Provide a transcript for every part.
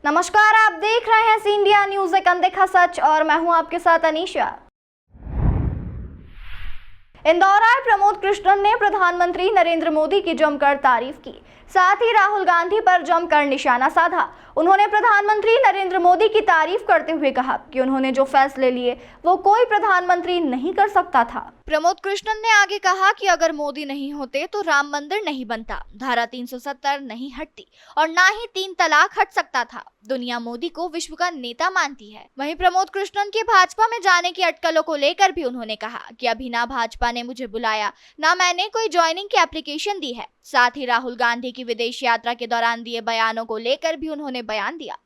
नमस्कार, आप देख रहे हैं सी इंडिया न्यूज, एक अनदेखा सच, और मैं हूं आपके साथ अनीशा। इंदौर आए प्रमोद कृष्णन ने प्रधानमंत्री नरेंद्र मोदी की जमकर तारीफ की, साथ ही राहुल गांधी पर जमकर निशाना साधा। उन्होंने प्रधानमंत्री नरेंद्र मोदी की तारीफ करते हुए कहा कि उन्होंने जो फैसले लिए वो कोई प्रधानमंत्री नहीं कर सकता था। प्रमोद कृष्णन ने आगे कहा कि अगर मोदी नहीं होते तो राम मंदिर नहीं बनता, धारा 370 नहीं हटती और ना ही 3 तलाक हट सकता था। दुनिया मोदी को विश्व का नेता मानती है। वहीं प्रमोद कृष्णन के भाजपा में जाने की अटकलों को लेकर भी उन्होंने कहा कि अभी ना भाजपा ने मुझे बुलाया, ना मैंने कोई ज्वाइनिंग की एप्लीकेशन दी है। साथ ही राहुल गांधी की विदेश यात्रा के दौरान दिए बयानों को लेकर भी उन्होंने बयान दिया।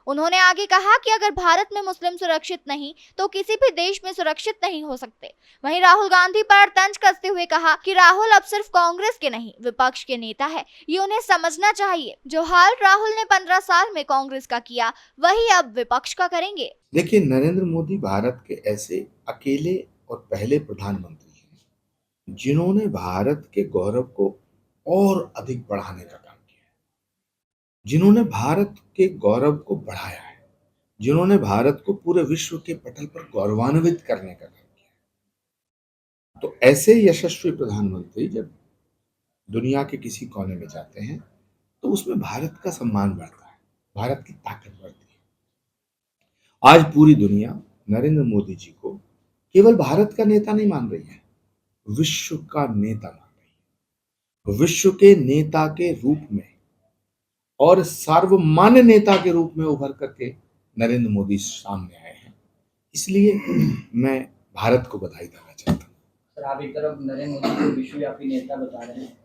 उन्होंने आगे कहा कि अगर भारत में मुस्लिम सुरक्षित नहीं तो किसी भी देश में सुरक्षित नहीं हो सकते। वहीं राहुल गांधी पर तंज कसते हुए कहा कि राहुल अब सिर्फ कांग्रेस के नहीं विपक्ष के नेता है, ये उन्हें समझना चाहिए। जो हाल राहुल ने 15 साल में कांग्रेस का किया वही अब विपक्ष का करेंगे। देखिए, नरेंद्र मोदी भारत के ऐसे अकेले और पहले प्रधानमंत्री हैं जिन्होंने भारत के गौरव को और अधिक बढ़ाने का काम किया है, जिन्होंने भारत के गौरव को बढ़ाया है, जिन्होंने भारत को पूरे विश्व के पटल पर गौरवान्वित करने का काम किया है। तो ऐसे यशस्वी प्रधानमंत्री जब दुनिया के किसी कोने में जाते हैं तो उसमें भारत का सम्मान बढ़ता है, भारत की ताकत बढ़ती है। आज पूरी दुनिया नरेंद्र मोदी जी को केवल भारत का नेता नहीं मान रही है, विश्व का नेता मान रही है। विश्व के नेता के रूप में और सार्वमान्य नेता के रूप में उभर करके नरेंद्र मोदी सामने आए हैं। इसलिए मैं भारत को बधाई देना चाहता हूँ। सर, आप एक तरफ नरेंद्र मोदी को विश्वव्यापी नेता बता रहे हैं,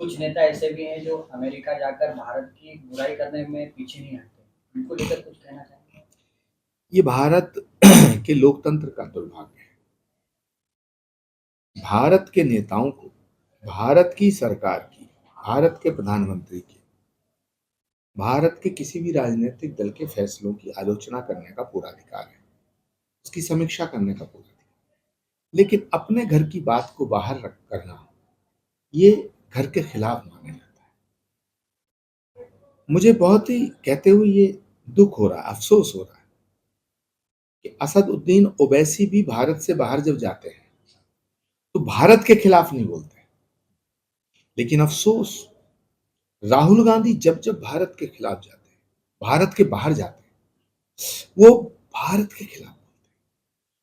कुछ नेता ऐसे भी हैं जो अमेरिका जाकर भारत की बुराई करने में पीछे नहीं हटते, उनको लेकर कुछ कहना चाहेंगे? ये भारत के लोकतंत्र का दुर्भाग्य है। भारत के नेताओं को, भारत की सरकार की, भारत के प्रधानमंत्री की, भारत के किसी भी राजनीतिक दल के फैसलों की आलोचना करने का पूरा अधिकार है, उसकी समीक्षा करने का पूरा अधिकार, लेकिन अपने घर की बात को बाहर रख करना ये घर के खिलाफ माना जाता है। मुझे बहुत ही कहते हुए ये दुख हो रहा है, अफसोस हो रहा है कि असदुद्दीन ओवैसी भी भारत से बाहर जब जाते हैं तो भारत के खिलाफ नहीं बोलते, लेकिन अफसोस राहुल गांधी जब जब भारत के खिलाफ जाते हैं, भारत के बाहर जाते हैं, वो भारत के खिलाफ बोलते हैं,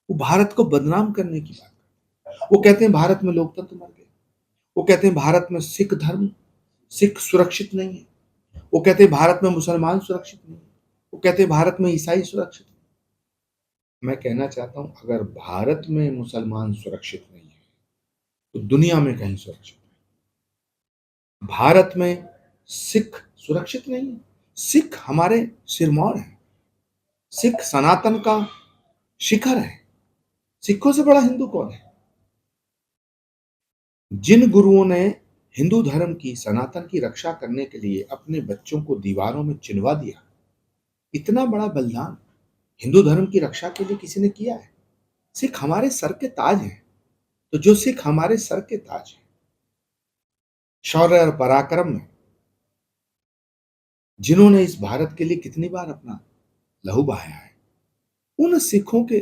वो भारत को बदनाम करने की बात करते हैं। वो कहते हैं भारत में लोकतंत्र मर गए, वो कहते हैं भारत में सिख सुरक्षित नहीं है, वो कहते हैं भारत में मुसलमान सुरक्षित नहीं है, वो कहते हैं भारत में ईसाई सुरक्षित नहीं है। मैं कहना चाहता हूं, अगर भारत में मुसलमान सुरक्षित नहीं है तो दुनिया में कहीं सुरक्षित नहीं। भारत में सिख सुरक्षित नहीं है, सिख हमारे सिरमौर हैं, सिख सनातन का शिखर है। सिखों से बड़ा हिंदू कौन है? जिन गुरुओं ने हिंदू धर्म की, सनातन की रक्षा करने के लिए अपने बच्चों को दीवारों में चिनवा दिया, इतना बड़ा बलिदान हिंदू धर्म की रक्षा के लिए किसी ने किया है? सिख हमारे सर के ताज हैं। तो जो सिख हमारे सर के ताज हैं, शौर्य और पराक्रम में जिन्होंने इस भारत के लिए कितनी बार अपना लहू बहाया है, उन सिखों के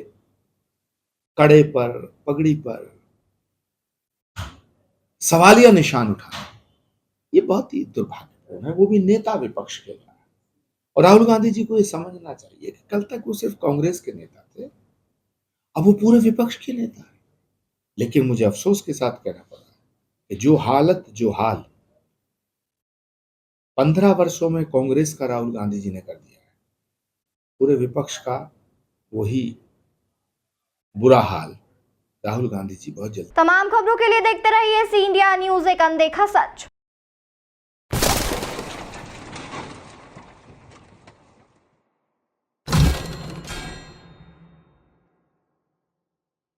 कड़े पर, पगड़ी पर सवालिया निशान उठाना ये बहुत ही दुर्भाग्यपूर्ण है, वो भी नेता विपक्ष के द्वारा। और राहुल गांधी जी को ये समझना चाहिए कि कल तक वो सिर्फ कांग्रेस के नेता थे, अब वो पूरे विपक्ष के नेता है। लेकिन मुझे अफसोस के साथ कहना पड़ रहा है कि जो हाल 15 वर्षों में कांग्रेस का राहुल गांधी जी ने कर दिया है, पूरे विपक्ष का वही बुरा हाल राहुल गांधी जी बहुत जल्द। तमाम खबरों के लिए देखते रहिए सी इंडिया न्यूज, एक अनदेखा सच।